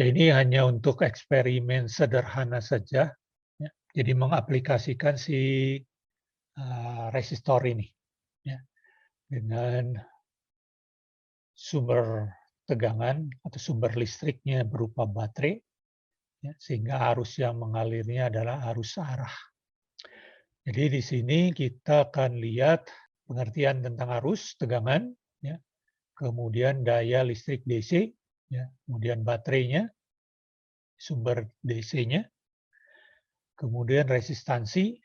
Ya, ini hanya untuk eksperimen sederhana saja, ya. Jadi mengaplikasikan si resistor ini, ya, dengan sumber tegangan atau sumber listriknya berupa baterai, ya, sehingga arus yang mengalirnya adalah arus arah. Jadi di sini kita akan lihat pengertian tentang arus tegangan, ya, kemudian daya listrik DC, ya, kemudian baterainya, sumber DC-nya, kemudian resistansi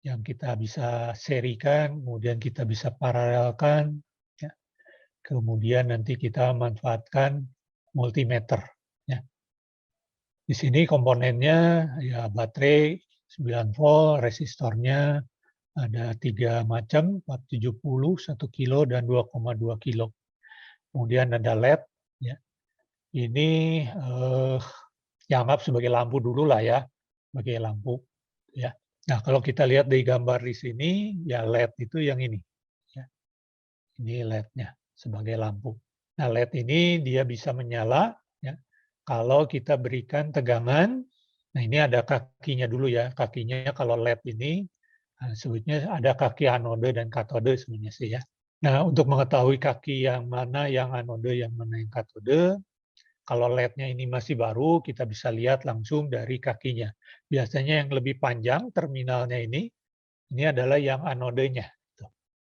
yang kita bisa serikan, kemudian kita bisa paralelkan, ya. Kemudian nanti kita manfaatkan multimeter. Ya. Di sini komponennya ya baterai 9 volt, resistornya ada 3 macam, 470, 1 kilo, dan 2,2 kilo. Kemudian ada LED. Ya. Ini dianggap sebagai lampu dulu lah ya, sebagai lampu. Ya. Nah, kalau kita lihat di gambar di sini, ya LED itu yang ini. Ya. Ini LED-nya sebagai lampu. Nah, LED ini dia bisa menyala, ya, kalau kita berikan tegangan. Nah, ini ada kakinya dulu ya. Kakinya kalau LED ini sebutnya ada kaki anode dan katode sebenarnya sih ya. Nah, untuk mengetahui kaki yang mana yang anode, yang mana yang katode, kalau LED-nya ini masih baru, kita bisa lihat langsung dari kakinya. Biasanya yang lebih panjang terminalnya ini adalah yang anodenya.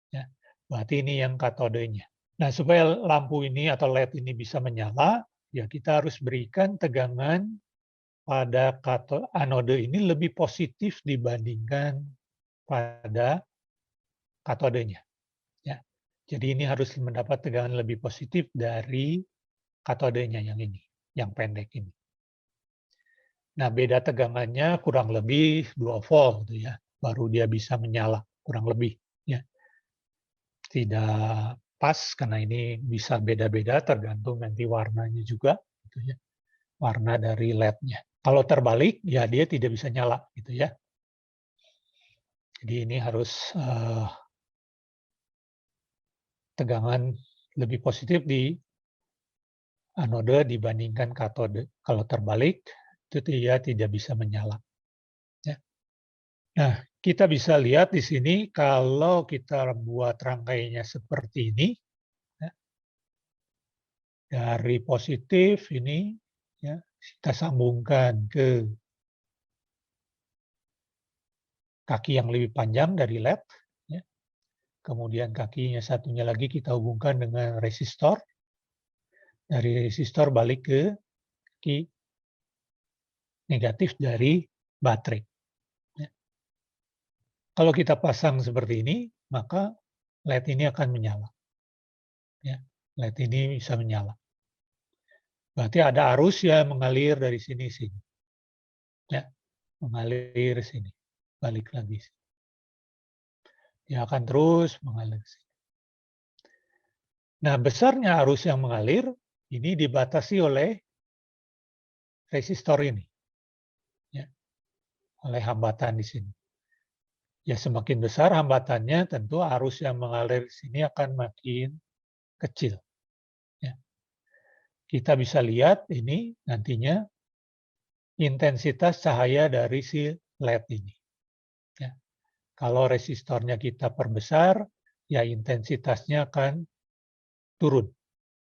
Ya. Berarti ini yang katodenya. Nah, supaya lampu ini atau LED ini bisa menyala, ya kita harus berikan tegangan pada anode ini lebih positif dibandingkan pada katodenya. Ya. Jadi ini harus mendapat tegangan lebih positif dari katodenya yang ini, yang pendek ini. Nah, beda tegangannya kurang lebih 2 volt gitu ya, baru dia bisa menyala, kurang lebih. Ya. Tidak pas karena ini bisa beda-beda tergantung nanti warnanya juga, gitu ya, warna dari LED-nya. Kalau terbalik, ya dia tidak bisa nyala, gitu ya. Jadi ini harus tegangan lebih positif di anode dibandingkan katode. Kalau terbalik, itu dia tidak bisa menyala. Ya. Nah, kita bisa lihat di sini kalau kita buat rangkaiannya seperti ini, ya, dari positif ini, ya, kita sambungkan ke kaki yang lebih panjang dari LED, ya. Kemudian kakinya satunya lagi kita hubungkan dengan resistor, dari resistor balik ke kaki negatif dari baterai. Ya. Kalau kita pasang seperti ini, maka LED ini akan menyala. Ya. LED ini bisa menyala. Berarti ada arus yang mengalir dari sini. Ya. Mengalir sini. Balik lagi. Dia akan terus mengalir sini. Nah, besarnya arus yang mengalir ini dibatasi oleh resistor ini. Ya. Oleh hambatan di sini. Ya, semakin besar hambatannya, tentu arus yang mengalir di sini akan makin kecil. Ya. Kita bisa lihat ini nantinya intensitas cahaya dari si LED ini. Ya. Kalau resistornya kita perbesar, ya intensitasnya akan turun.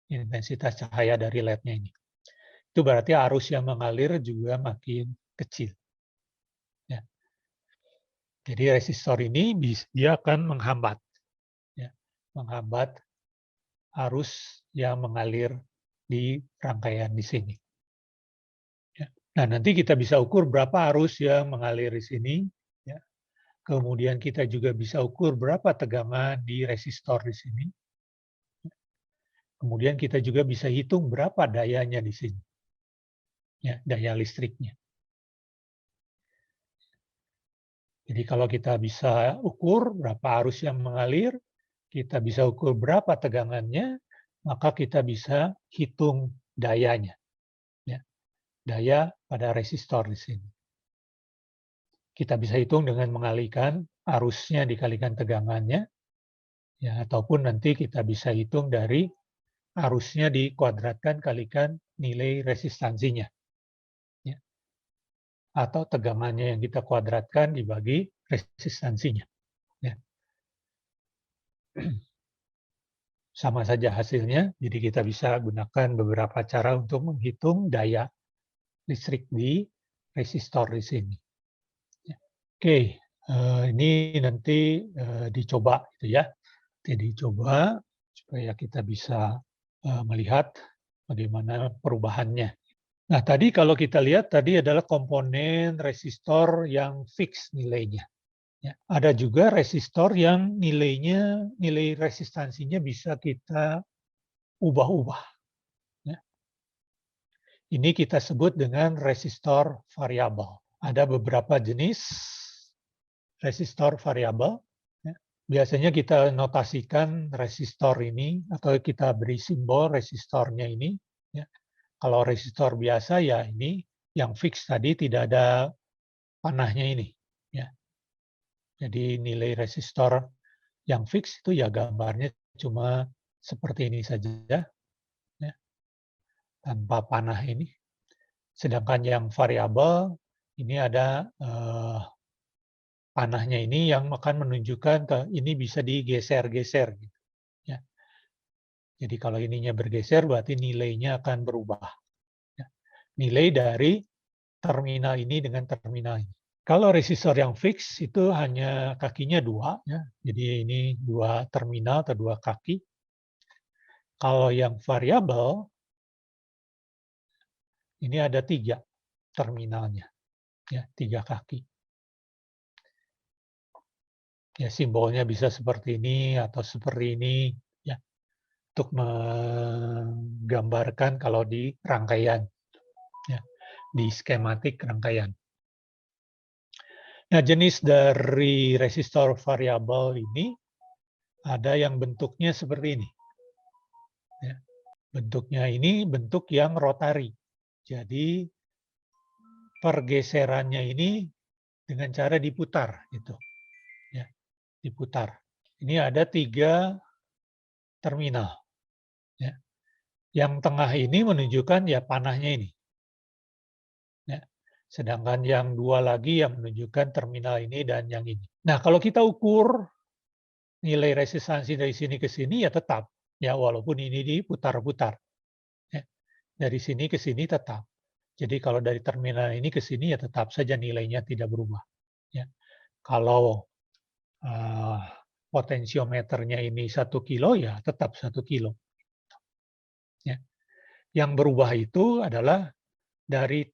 Intensitas cahaya dari LED-nya ini. Itu berarti arus yang mengalir juga makin kecil. Ya. Jadi resistor ini dia akan menghambat, ya, menghambat arus yang mengalir di rangkaian di sini. Ya. Nah, nanti kita bisa ukur berapa arus yang mengalir di sini. Ya. Kemudian kita juga bisa ukur berapa tegangan di resistor di sini. Kemudian kita juga bisa hitung berapa dayanya di sini. Ya, daya listriknya. Jadi kalau kita bisa ukur berapa arus yang mengalir, kita bisa ukur berapa tegangannya, maka kita bisa hitung dayanya. Ya. Daya pada resistor di sini. Kita bisa hitung dengan mengalihkan arusnya dikalikan tegangannya, ya, ataupun nanti kita bisa hitung dari arusnya dikuadratkan kalikan nilai resistansinya. Ya. Atau tegangannya yang kita kuadratkan dibagi resistansinya. Ya. Sama saja hasilnya, jadi kita bisa gunakan beberapa cara untuk menghitung daya listrik di resistor di sini. Oke, ini nanti dicoba, gitu ya. Jadi coba supaya kita bisa melihat bagaimana perubahannya. Nah, tadi kalau kita lihat tadi adalah komponen resistor yang fix nilainya. Ya, ada juga resistor yang nilai resistansinya bisa kita ubah-ubah. Ya. Ini kita sebut dengan resistor variabel. Ada beberapa jenis resistor variabel. Ya. Biasanya kita notasikan resistor ini atau kita beri simbol resistornya ini. Ya. Kalau resistor biasa ya ini yang fix tadi tidak ada panahnya ini. Ya. Jadi nilai resistor yang fix itu ya gambarnya cuma seperti ini saja, ya, tanpa panah ini. Sedangkan yang variabel ini ada panahnya ini yang akan menunjukkan ke ini bisa digeser-geser. Gitu, ya. Jadi kalau ininya bergeser berarti nilainya akan berubah. Ya. Nilai dari terminal ini dengan terminal ini. Kalau resistor yang fix itu hanya kakinya dua, ya. Jadi ini dua terminal atau dua kaki. Kalau yang variabel ini ada tiga terminalnya, ya, tiga kaki. Ya, simbolnya bisa seperti ini atau seperti ini, ya, untuk menggambarkan kalau di rangkaian, ya, di skematik rangkaian. Nah, jenis dari resistor variabel ini ada yang bentuknya seperti ini. Ya. Bentuknya ini bentuk yang rotari. Jadi pergeserannya ini dengan cara diputar, gitu. Ya, diputar. Ini ada tiga terminal. Ya. Yang tengah ini menunjukkan ya panahnya ini. Ya. Sedangkan yang dua lagi yang menunjukkan terminal ini dan yang ini. Nah, kalau kita ukur nilai resistansi dari sini ke sini ya tetap. Ya, walaupun ini diputar-putar. Ya. Dari sini ke sini tetap. Jadi kalau dari terminal ini ke sini ya tetap saja nilainya tidak berubah. Ya. Kalau potensiometernya ini 1 kilo ya tetap 1 kilo. Ya. Yang berubah itu adalah dari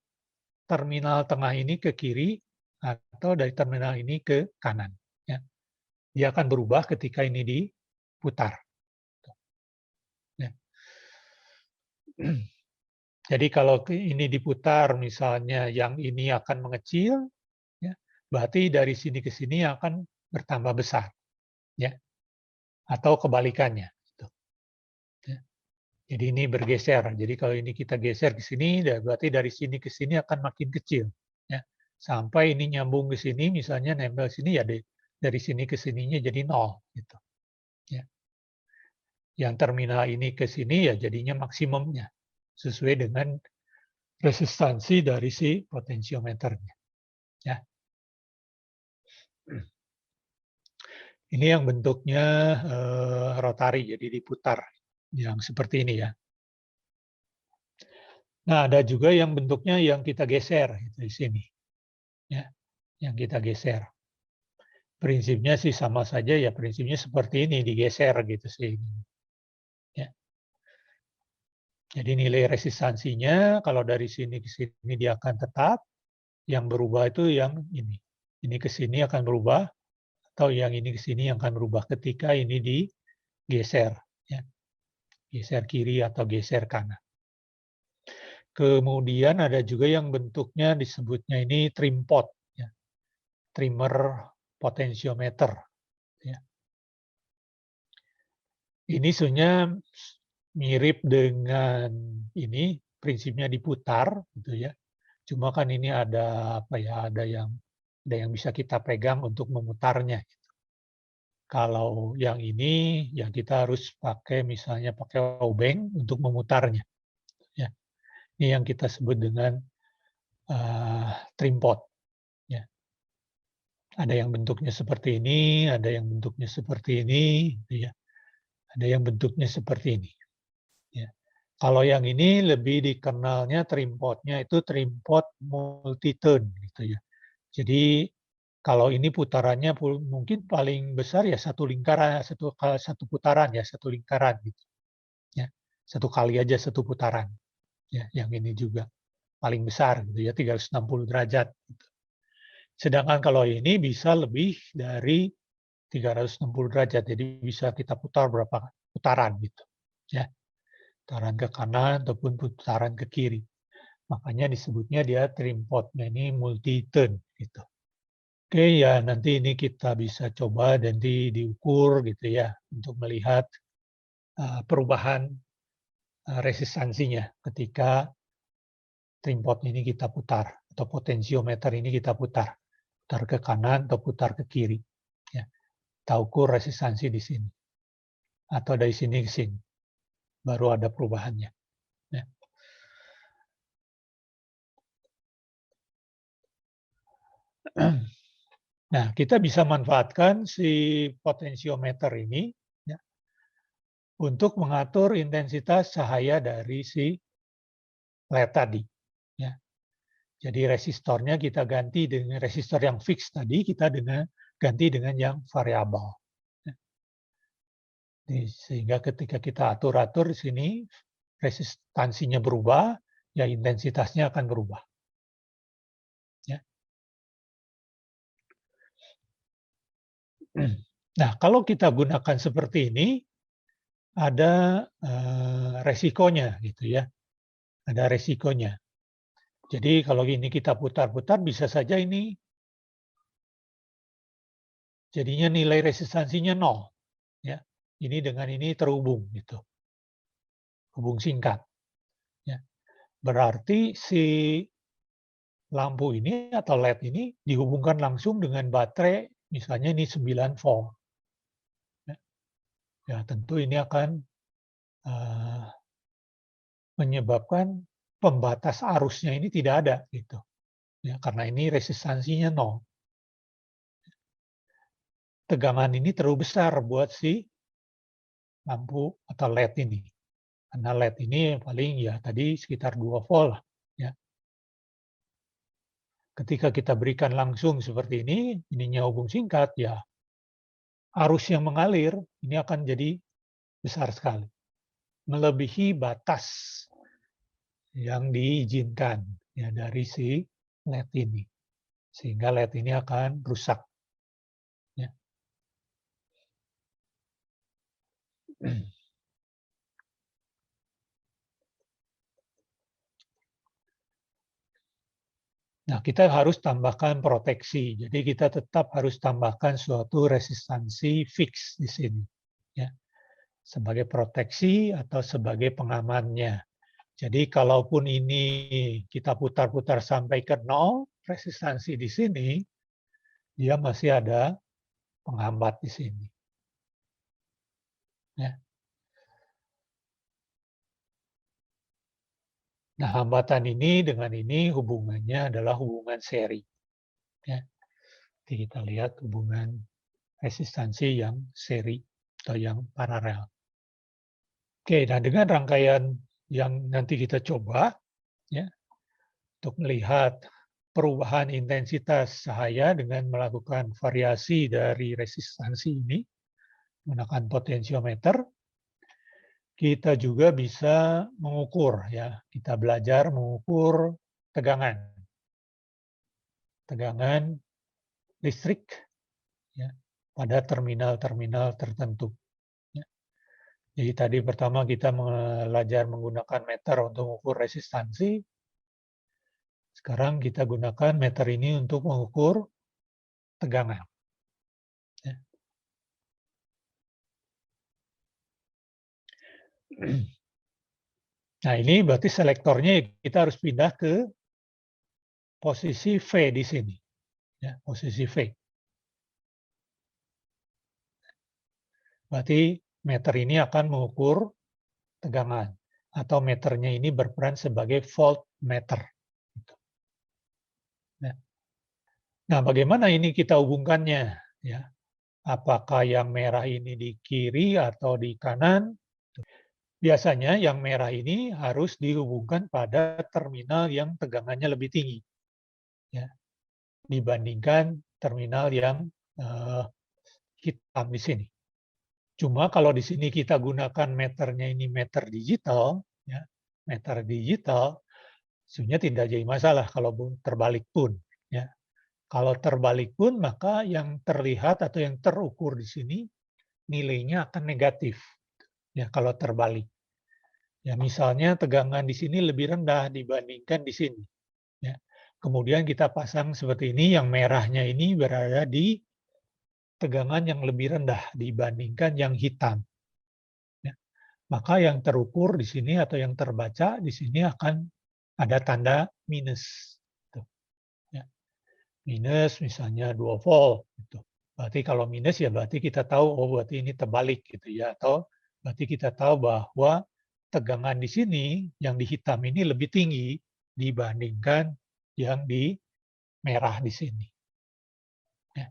terminal tengah ini ke kiri atau dari terminal ini ke kanan. Ya. Dia akan berubah ketika ini diputar. Ya. Jadi kalau ini diputar, misalnya yang ini akan mengecil, ya, berarti dari sini ke sini akan bertambah besar, ya, atau kebalikannya. Gitu. Ya. Jadi ini bergeser. Jadi kalau ini kita geser ke sini, berarti dari sini ke sini akan makin kecil. Ya. Sampai ini nyambung ke sini, misalnya nempel sini, ya dari sini ke sininya jadi 0. Gitu. Ya. Yang terminal ini ke sini, ya jadinya maksimumnya. Sesuai dengan resistansi dari si potensiometernya. Ya. Ini yang bentuknya rotari, jadi diputar. Yang seperti ini ya. Nah, ada juga yang bentuknya yang kita geser gitu, di sini. Ya, yang kita geser. Prinsipnya sih sama saja ya, prinsipnya seperti ini, digeser gitu sih. Ya. Jadi nilai resistansinya kalau dari sini ke sini dia akan tetap, yang berubah itu yang ini. Ini ke sini akan berubah, atau yang ini ke sini yang akan berubah ketika ini digeser. Ya. Geser kiri atau geser kanan. Kemudian ada juga yang bentuknya disebutnya ini trim pot. Ya. Trimmer potensiometer. Ya. Ini sebenarnya mirip dengan ini, prinsipnya diputar, gitu ya. Cuma kan ini ada apa ya? Ada yang bisa kita pegang untuk memutarnya. Gitu. Kalau yang ini, ya kita harus pakai misalnya pakai obeng untuk memutarnya. Ya. Ini yang kita sebut dengan trim pot. Ya. Ada yang bentuknya seperti ini, ada yang bentuknya seperti ini, ya. Ada yang bentuknya seperti ini. Ya. Kalau yang ini lebih dikenalnya trim potnya itu trim pot multi-turn gitu ya. Jadi kalau ini putarannya mungkin paling besar ya satu lingkaran, satu putaran ya, satu lingkaran gitu. Ya. Satu kali aja satu putaran. Ya, yang ini juga paling besar gitu ya, 360 derajat gitu. Sedangkan kalau ini bisa lebih dari 360 derajat. Jadi bisa kita putar berapa putaran gitu. Ya. Putaran ke kanan ataupun putaran ke kiri. Makanya disebutnya dia trim pot-nya ini multi-turn gitu. Oke, ya nanti ini kita bisa coba nanti diukur gitu ya untuk melihat perubahan resistansinya ketika trim pot ini kita putar atau potensiometer ini kita putar ke kanan atau putar ke kiri. Ya, kita ukur resistansi di sini atau dari sini ke sini, baru ada perubahannya. Ya. Nah, kita bisa manfaatkan si potensiometer ini ya, untuk mengatur intensitas cahaya dari si LED tadi. Ya. Jadi resistornya kita ganti dengan resistor yang fix tadi, kita ganti dengan yang variabel. Ya. Sehingga ketika kita atur-atur di sini, resistansinya berubah, ya intensitasnya akan berubah. Ya. Nah, kalau kita gunakan seperti ini, ada resikonya gitu ya. Ada resikonya. Jadi kalau ini kita putar-putar bisa saja ini jadinya nilai resistansinya 0. Ya. Ini dengan ini terhubung gitu. Hubung singkat. Ya. Berarti si lampu ini atau LED ini dihubungkan langsung dengan baterai misalnya ini 9 volt. Ya, tentu ini akan menyebabkan pembatas arusnya ini tidak ada gitu. Ya, karena ini resistansinya 0. Tegangan ini terlalu besar buat si lampu atau LED ini. Karena LED ini paling ya tadi sekitar 2 volt lah. Ya. Ketika kita berikan langsung seperti ini, ininya hubung singkat, ya arus yang mengalir ini akan jadi besar sekali. Melebihi batas yang diizinkan ya dari si LED ini. Sehingga LED ini akan rusak. Ya. Nah, kita harus tambahkan proteksi. Jadi kita tetap harus tambahkan suatu resistansi fix di sini. Ya. Sebagai proteksi atau sebagai pengamannya. Jadi kalaupun ini kita putar-putar sampai ke 0, resistansi di sini, dia masih ada penghambat di sini. Ya. Nah, hambatan ini dengan ini hubungannya adalah hubungan seri. Ya. Jadi kita lihat hubungan resistansi yang seri atau yang paralel. Oke, nah dengan rangkaian yang nanti kita coba, ya, untuk melihat perubahan intensitas cahaya dengan melakukan variasi dari resistansi ini, menggunakan potensiometer, kita juga bisa mengukur, ya, kita belajar mengukur tegangan listrik ya, pada terminal-terminal tertentu. Ya. Jadi tadi pertama kita belajar menggunakan meter untuk mengukur resistansi. Sekarang kita gunakan meter ini untuk mengukur tegangan. Ya. Nah ini berarti selektornya kita harus pindah ke posisi V di sini. Ya, posisi V. Berarti meter ini akan mengukur tegangan, atau meternya ini berperan sebagai voltmeter. Nah, bagaimana ini kita hubungkannya? Ya, apakah yang merah ini di kiri atau di kanan? Biasanya yang merah ini harus dihubungkan pada terminal yang tegangannya lebih tinggi, ya, dibandingkan terminal yang hitam di sini. Cuma kalau di sini kita gunakan meternya ini meter digital, ya, meter digital, sebenarnya tidak jadi masalah kalau terbalik pun. Ya. Kalau terbalik pun, maka yang terlihat atau yang terukur di sini nilainya akan negatif. Ya, kalau terbalik. Ya, misalnya tegangan di sini lebih rendah dibandingkan di sini. Ya. Kemudian kita pasang seperti ini, yang merahnya ini berada di tegangan yang lebih rendah dibandingkan yang hitam. Ya. Maka yang terukur di sini atau yang terbaca di sini akan ada tanda minus. Tuh. Ya. Minus misalnya 2 volt. Gitu. Berarti kalau minus ya berarti kita tahu, oh berarti ini terbalik gitu ya. Atau berarti kita tahu bahwa tegangan di sini yang di hitam ini lebih tinggi dibandingkan yang di merah di sini. Ya.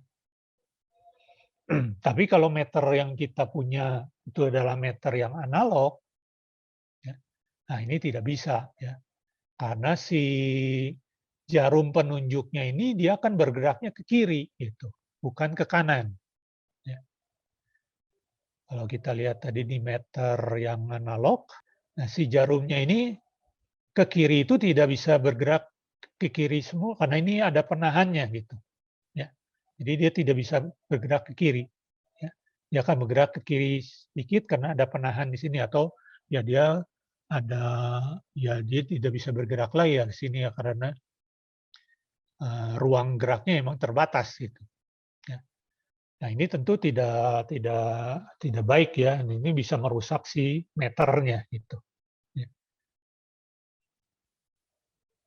Tapi kalau meter yang kita punya itu adalah meter yang analog, ya, nah ini tidak bisa ya, karena si jarum penunjuknya ini dia akan bergeraknya ke kiri gitu, bukan ke kanan. Ya. Kalau kita lihat tadi di meter yang analog, nah si jarumnya ini ke kiri itu tidak bisa bergerak ke kiri semua karena ini ada penahannya gitu. Ya. Jadi dia tidak bisa bergerak ke kiri. Ya. Dia akan bergerak ke kiri sedikit karena ada penahan di sini, atau ya dia ada, ya dia tidak bisa bergerak lagi ya di sini ya karena ruang geraknya memang terbatas gitu. Ya. Nah ini tentu tidak baik ya. Ini bisa merusak si meternya gitu. Ya.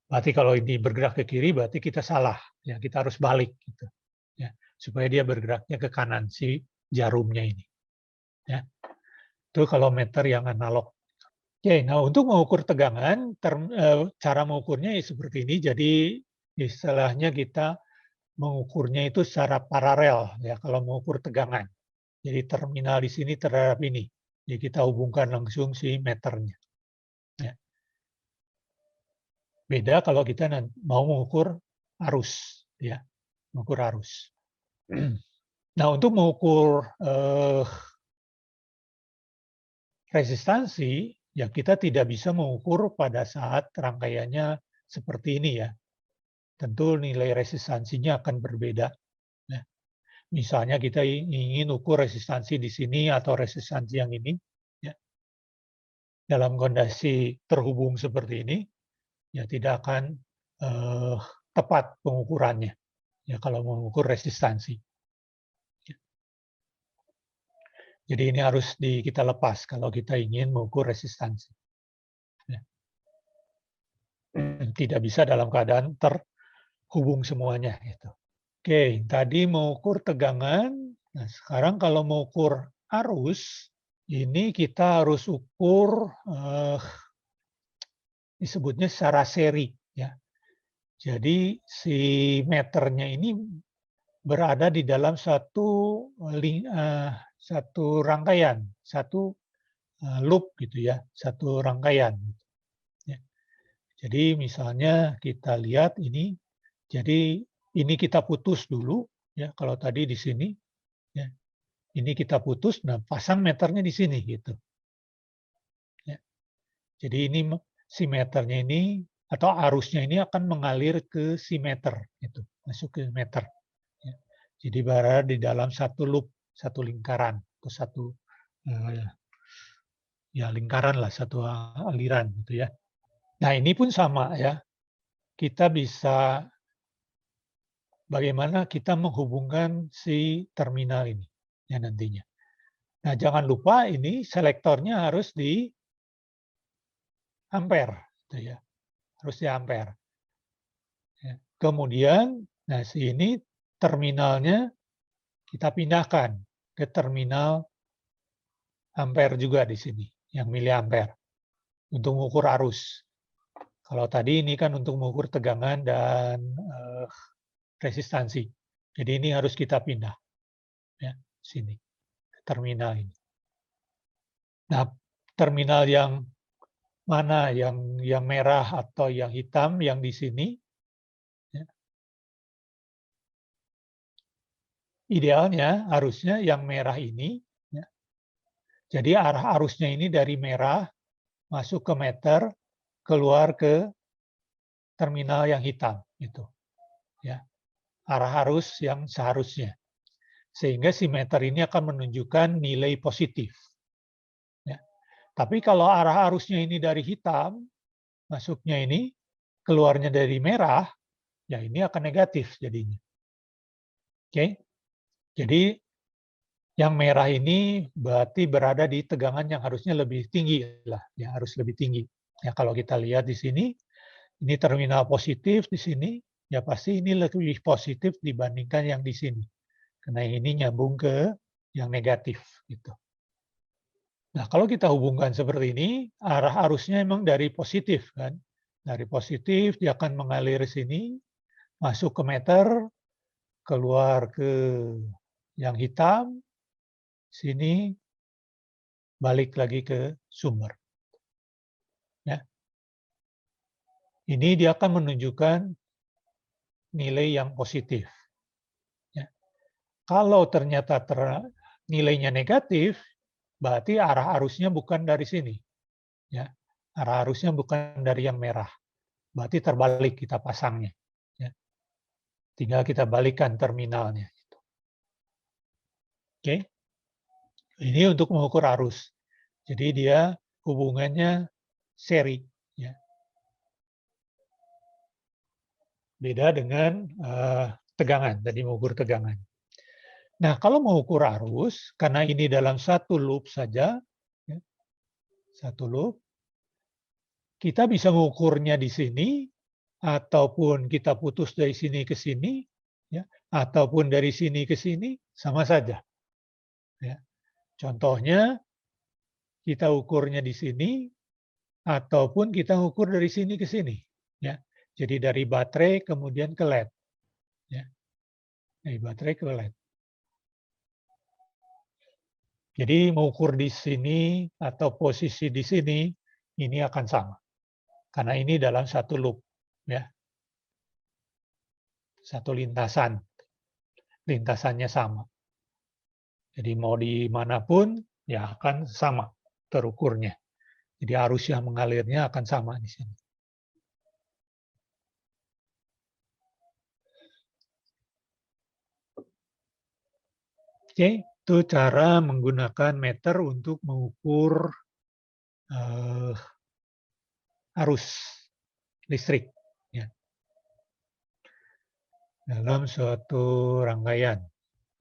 Berarti kalau ini bergerak ke kiri berarti kita salah. Ya kita harus balik gitu. Ya supaya dia bergeraknya ke kanan si jarumnya ini. Ya. Itu kalau meter yang analog. Oke, nah untuk mengukur tegangan, cara mengukurnya ya seperti ini. Jadi istilahnya kita mengukurnya itu secara paralel ya kalau mengukur tegangan. Jadi terminal di sini terhadap ini. Jadi kita hubungkan langsung si meternya. Ya. Beda kalau kita mau mengukur arus, ya, mengukur arus. Nah untuk mengukur resistansi, ya kita tidak bisa mengukur pada saat rangkaiannya seperti ini ya. Tentu nilai resistansinya akan berbeda. Ya. Misalnya kita ingin ukur resistansi di sini atau resistansi yang ini, ya. Dalam kondisi terhubung seperti ini, ya tidak akan tepat pengukurannya. Ya kalau mengukur resistansi. Ya. Jadi ini harus kita lepas kalau kita ingin mengukur resistansi. Ya. Tidak bisa dalam keadaan terhubung semuanya. Gitu. Oke, tadi mengukur tegangan. Nah, sekarang kalau mengukur arus, ini kita harus ukur disebutnya secara seri. Ya. Jadi si meternya ini berada di dalam satu rangkaian, satu loop gitu ya, satu rangkaian. Ya. Jadi misalnya kita lihat ini, jadi ini kita putus dulu, ya kalau tadi di sini, ya ini kita putus, nah pasang meternya di sini gitu. Ya. Jadi ini si meternya ini atau arusnya ini akan mengalir ke si meter, gitu, masuk ke meter. Ya. Jadi berada di dalam satu loop, satu lingkaran, atau satu ya lingkaran lah, satu aliran gitu ya. Nah ini pun sama ya, kita bisa bagaimana kita menghubungkan si terminal ini ya nantinya. Nah jangan lupa ini selektornya harus di ampere, gitu ya, harus di ampere. Ya. Kemudian, nah ini terminalnya kita pindahkan ke terminal ampere juga di sini, yang miliampere untuk mengukur arus. Kalau tadi ini kan untuk mengukur tegangan dan resistansi. Jadi ini harus kita pindah ya sini ke terminal ini. Nah, terminal yang mana yang merah atau yang hitam yang di sini ya. Idealnya harusnya yang merah ini ya. Jadi arah arusnya ini dari merah masuk ke meter, keluar ke terminal yang hitam itu. Ya. Arah arus yang seharusnya. Sehingga si meter ini akan menunjukkan nilai positif. Ya. Tapi kalau arah arusnya ini dari hitam, masuknya ini, keluarnya dari merah, ya ini akan negatif jadinya. Oke, jadi yang merah ini berarti berada di tegangan yang harusnya lebih tinggi lah, ya harus lebih tinggi. Ya kalau kita lihat di sini, ini terminal positif di sini, ya pasti ini lebih positif dibandingkan yang di sini. Karena ini nyambung ke yang negatif gitu. Nah, kalau kita hubungkan seperti ini, arah arusnya memang dari positif kan. Dari positif dia akan mengalir sini, masuk ke meter, keluar ke yang hitam, sini balik lagi ke sumber. Ya. Ini dia akan menunjukkan nilai yang positif. Ya. Kalau ternyata nilainya negatif, berarti arah arusnya bukan dari sini. Ya. Arah arusnya bukan dari yang merah. Berarti terbalik kita pasangnya. Ya. Tinggal kita balikkan terminalnya. Oke. Ini untuk mengukur arus. Jadi dia hubungannya seri. Ya. Beda dengan tegangan, tadi mengukur tegangan. Nah, kalau mengukur arus, karena ini dalam satu loop saja, ya, satu loop, kita bisa mengukurnya di sini, ataupun kita putus dari sini ke sini, ya, ataupun dari sini ke sini, sama saja. Ya. Contohnya, kita ukurnya di sini, ataupun kita ukur dari sini ke sini. Ya. Jadi dari baterai kemudian ke LED. Ya. Dari baterai ke LED. Jadi mengukur di sini atau posisi di sini, ini akan sama. Karena ini dalam satu loop. Ya. Satu lintasan. Lintasannya sama. Jadi mau dimanapun, ya akan sama terukurnya. Jadi arus yang mengalirnya akan sama di sini. Oke, itu cara menggunakan meter untuk mengukur arus listrik ya, dalam suatu rangkaian.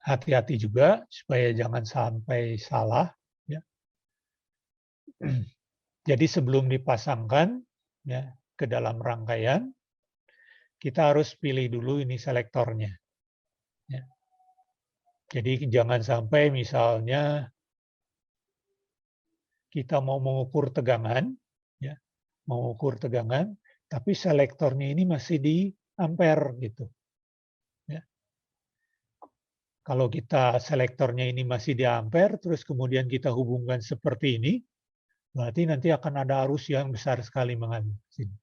Hati-hati juga supaya jangan sampai salah. Ya. Jadi sebelum dipasangkan ya, ke dalam rangkaian, kita harus pilih dulu ini selektornya. Ya. Jadi jangan sampai misalnya kita mau mengukur tegangan, ya, mengukur tegangan, tapi selektornya ini masih di ampere gitu. Ya. Kalau kita selektornya ini masih di ampere, terus kemudian kita hubungkan seperti ini, berarti nanti akan ada arus yang besar sekali mengalir sini.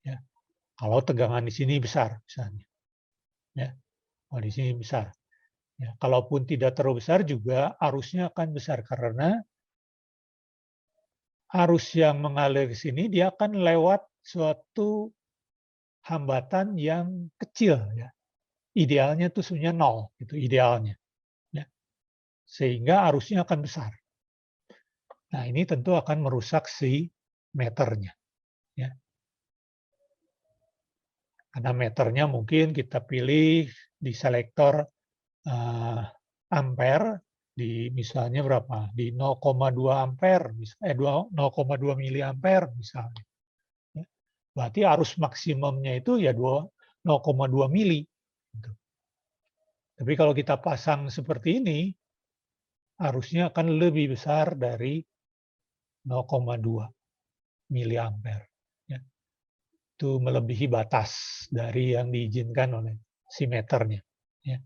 Ya. Kalau tegangan di sini besar, misalnya, ya, kalau di sini besar. Ya. Kalaupun tidak terlalu besar juga arusnya akan besar karena arus yang mengalir ke sini dia akan lewat suatu hambatan yang kecil ya. Idealnya itu sebenarnya 0 itu idealnya. Ya. Sehingga arusnya akan besar. Nah, ini tentu akan merusak si meternya ya. Karena meternya mungkin kita pilih di selektor ampere di misalnya berapa? Di 0,2 ampere, 0,2 miliampere misalnya. Ya. Berarti arus maksimumnya itu ya 0,2 mili. Gitu. Tapi kalau kita pasang seperti ini, arusnya akan lebih besar dari 0,2 miliampere. Ya. Itu melebihi batas dari yang diizinkan oleh si meternya. Ya.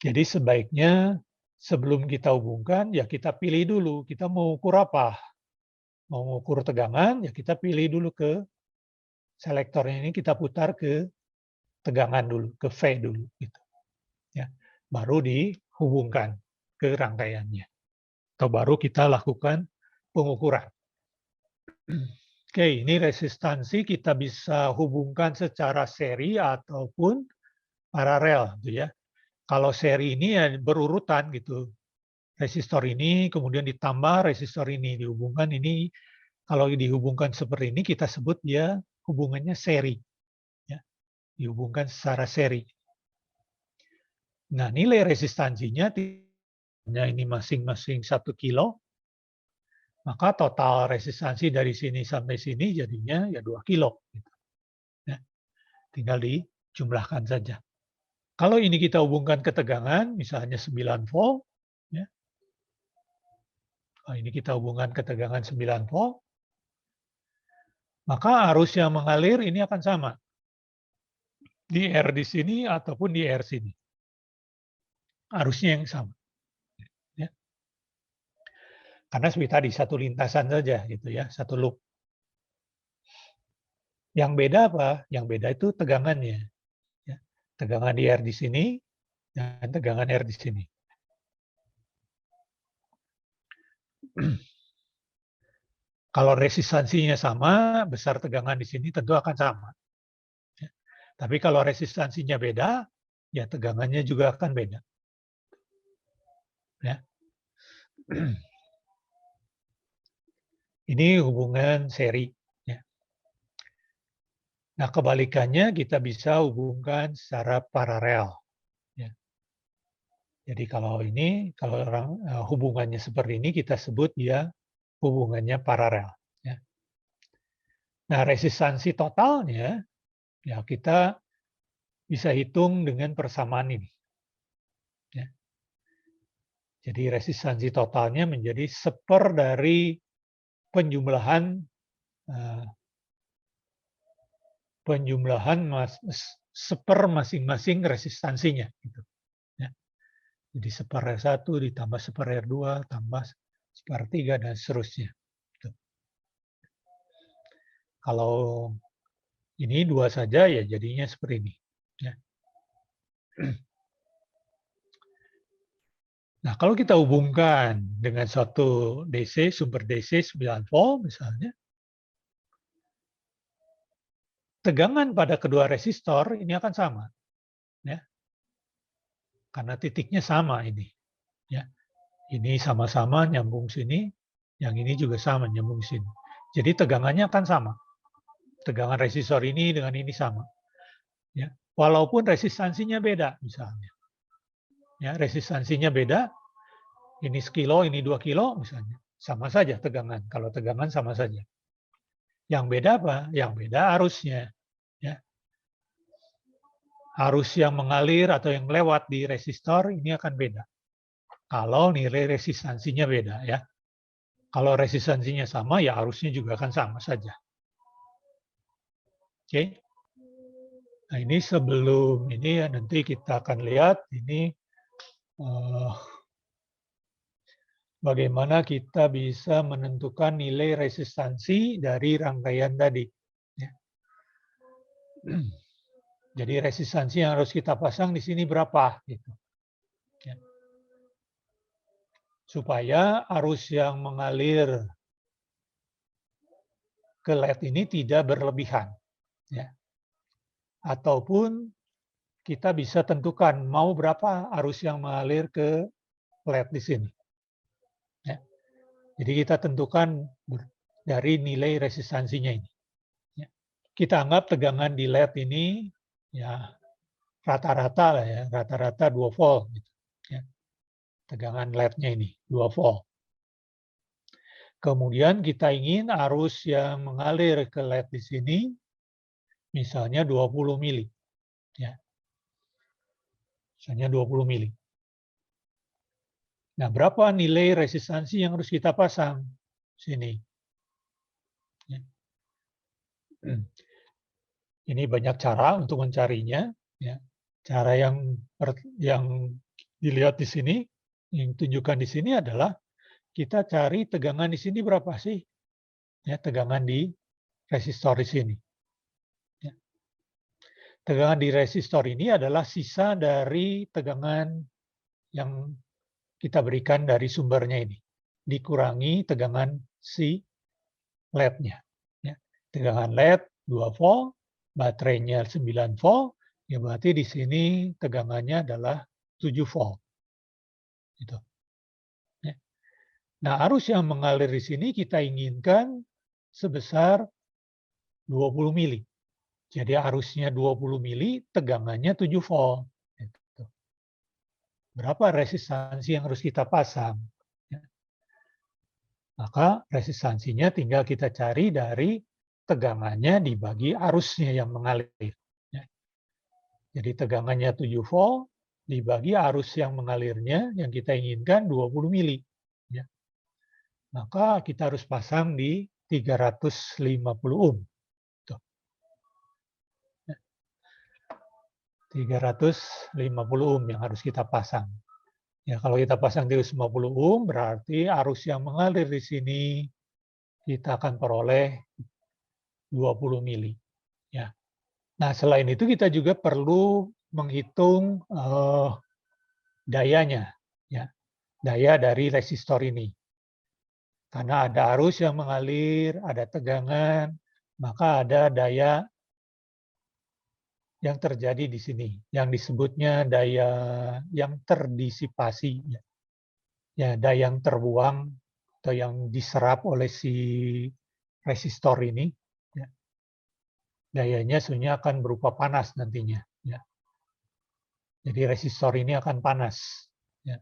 Jadi sebaiknya sebelum kita hubungkan, ya kita pilih dulu, kita mau ukur apa. Mau ukur tegangan, ya kita pilih dulu ke selektornya ini, kita putar ke tegangan dulu, ke V dulu. Gitu. Ya. Baru dihubungkan ke rangkaiannya. Atau baru kita lakukan pengukuran. Oke, ini resistansi kita bisa hubungkan secara seri ataupun paralel, gitu ya. Kalau seri ini ya berurutan gitu. Resistor ini kemudian ditambah resistor ini dihubungkan ini. Kalau dihubungkan seperti ini kita sebut dia hubungannya seri, ya. Dihubungkan secara seri. Nah, nilai resistansinya ini masing-masing 1 kilo. Maka total resistansi dari sini sampai sini jadinya ya 2 kilo. Gitu. Ya, tinggal dijumlahkan saja. Kalau ini kita hubungkan ke tegangan, misalnya 9 volt, ya. Kalau ini kita hubungkan ke tegangan 9 volt, maka arus yang mengalir ini akan sama. Di R di sini ataupun di R sini. Arusnya yang sama. Ya. Karena seperti tadi, satu lintasan saja, gitu ya, satu loop. Yang beda apa? Yang beda itu tegangannya. Ya. Tegangan di R di sini dan tegangan R di sini. Kalau resistansinya sama, besar tegangan di sini tentu akan sama. Ya. Tapi kalau resistansinya beda, ya tegangannya juga akan beda. Ya. Ini hubungan seri. Ya. Nah, kebalikannya kita bisa hubungkan secara paralel. Ya. Jadi kalau hubungannya seperti ini kita sebut dia hubungannya paralel. Ya. Nah, resistansi totalnya ya kita bisa hitung dengan persamaan ini. Ya. Jadi resistansi totalnya menjadi seper dari penjumlahan seper masing-masing resistansinya. Gitu. Ya. Jadi seper R1 ditambah seper R2 tambah seper 3 dan seterusnya. Gitu. Kalau ini 2 saja ya jadinya seperti ini. Ya. Nah, kalau kita hubungkan dengan suatu DC, sumber DC 9 volt misalnya, tegangan pada kedua resistor ini akan sama. Ya. Karena titiknya sama ini. Ya. Ini sama-sama nyambung sini, yang ini juga sama nyambung sini. Jadi tegangannya akan sama. Tegangan resistor ini dengan ini sama. Ya. Walaupun resistansinya beda misalnya. Ya, resistansinya beda, ini sekilo, ini 2 kilo misalnya. Sama saja tegangan, kalau tegangan sama saja. Yang beda apa? Yang beda arusnya. Ya. Arus yang mengalir atau yang lewat di resistor ini akan beda. Kalau nilai resistansinya beda ya. Kalau resistansinya sama ya arusnya juga akan sama saja. Oke. Nah, ini sebelum ini ya nanti kita akan lihat ini bagaimana kita bisa menentukan nilai resistansi dari rangkaian tadi. Ya. Jadi resistansi yang harus kita pasang di sini berapa? Gitu. Ya. Supaya arus yang mengalir ke LED ini tidak berlebihan. Ya. Ataupun kita bisa tentukan mau berapa arus yang mengalir ke LED di sini. Ya. Jadi kita tentukan dari nilai resistansinya ini. Ya. Kita anggap tegangan di LED ini ya rata-rata lah ya, rata-rata 2 volt. Gitu. Ya. Tegangan LED-nya ini 2 volt. Kemudian kita ingin arus yang mengalir ke LED di sini misalnya 20 mili. Ya. Misalnya 20 mili. Nah, berapa nilai resistansi yang harus kita pasang? Sini. Ya. Ini banyak cara untuk mencarinya. Ya. Cara yang dilihat di sini, yang tunjukkan di sini adalah kita cari tegangan di sini berapa sih? Ya, tegangan di resistor di sini. Ya. Tegangan di resistor ini adalah sisa dari tegangan yang kita berikan dari sumbernya ini. Dikurangi tegangan si LED-nya. Ya. Tegangan LED 2 volt, baterainya 9 volt, ya berarti di sini tegangannya adalah 7 volt. Gitu. Ya. Nah, arus yang mengalir di sini kita inginkan sebesar 20 mili. Jadi arusnya 20 mili, tegangannya 7 volt. Gitu. Berapa resistansi yang harus kita pasang? Ya. Maka resistansinya tinggal kita cari dari tegangannya dibagi arusnya yang mengalir. Ya. Jadi tegangannya 7 volt dibagi arus yang mengalirnya yang kita inginkan 20 mili. Ya. Maka kita harus pasang di 350 ohm. 350 ohm yang harus kita pasang. Ya, kalau kita pasang 350 ohm berarti arus yang mengalir di sini kita akan peroleh 20 mili. Ya. Nah, selain itu kita juga perlu menghitung dayanya, ya, daya dari resistor ini. Karena ada arus yang mengalir, ada tegangan, maka ada daya yang terjadi di sini, yang disebutnya daya yang terdisipasi, ya daya yang terbuang atau yang diserap oleh si resistor ini, ya. Dayanya sebenarnya akan berupa panas nantinya. Ya. Jadi resistor ini akan panas. Ya.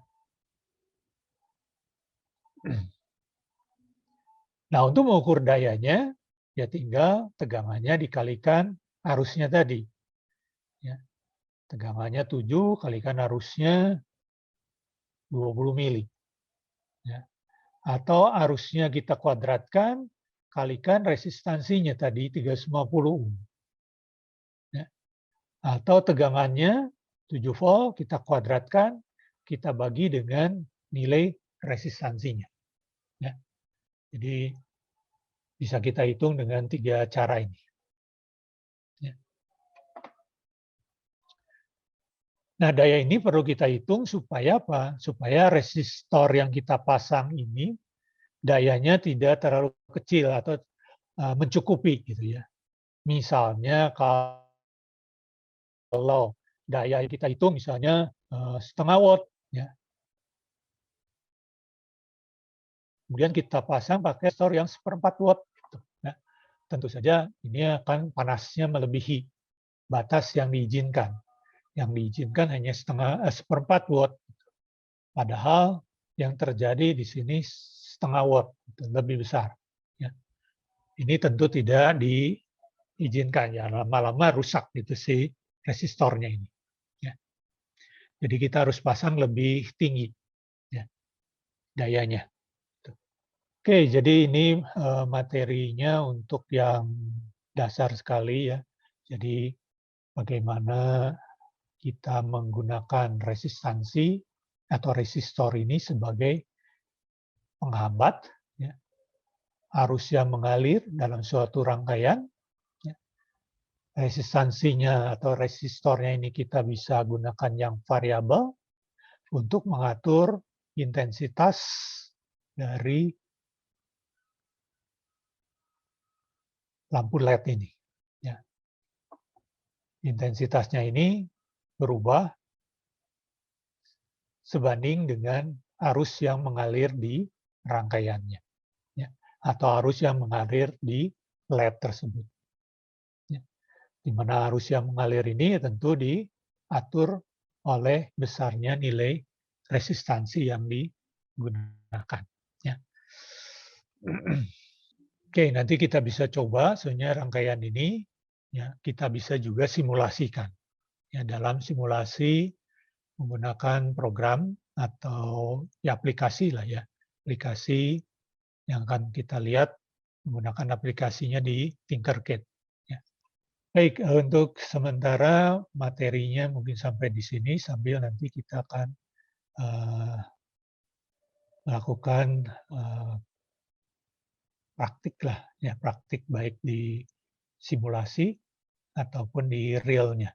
Nah, untuk mengukur dayanya, ya tinggal tegangannya dikalikan arusnya tadi. Ya. Tegangannya 7 kalikan arusnya 20 mili. Ya. Atau arusnya kita kuadratkan kalikan resistansinya tadi 350 ohm. Ya. Atau tegangannya 7 volt kita kuadratkan, kita bagi dengan nilai resistansinya. Ya. Jadi bisa kita hitung dengan 3 cara ini. Ya. Nah, daya ini perlu kita hitung supaya apa? Supaya resistor yang kita pasang ini dayanya tidak terlalu kecil atau mencukupi gitu ya. Misalnya kalau daya yang kita hitung misalnya setengah watt, ya. Kemudian kita pasang pakai resistor yang 1/4 watt. Gitu. Nah, tentu saja ini akan panasnya melebihi batas yang diizinkan. Yang diizinkan hanya 1/4 watt. Padahal yang terjadi di sini setengah watt, lebih besar. Ya. Ini tentu tidak diizinkan, ya lama-lama rusak gitu si resistornya ini. Ya. Jadi kita harus pasang lebih tinggi, ya, dayanya. Oke, jadi ini materinya untuk yang dasar sekali ya. Jadi bagaimana kita menggunakan resistansi atau resistor ini sebagai penghambat, ya, arus yang mengalir dalam suatu rangkaian. Ya. Resistansinya atau resistornya ini kita bisa gunakan yang variabel untuk mengatur intensitas dari lampu LED ini. Ya. Intensitasnya ini berubah sebanding dengan arus yang mengalir di rangkaiannya, ya, atau arus yang mengalir di LED tersebut. Ya. Di mana arus yang mengalir ini tentu diatur oleh besarnya nilai resistansi yang digunakan. Ya. Oke, nanti kita bisa coba sebenarnya rangkaian ini, ya, kita bisa juga simulasikan. Ya, dalam simulasi menggunakan program atau ya aplikasi lah ya, aplikasi yang akan kita lihat menggunakan aplikasinya di Tinkercad. Ya. Baik, untuk sementara materinya mungkin sampai di sini sambil nanti kita akan melakukan praktik lah, ya praktik baik di simulasi ataupun di realnya.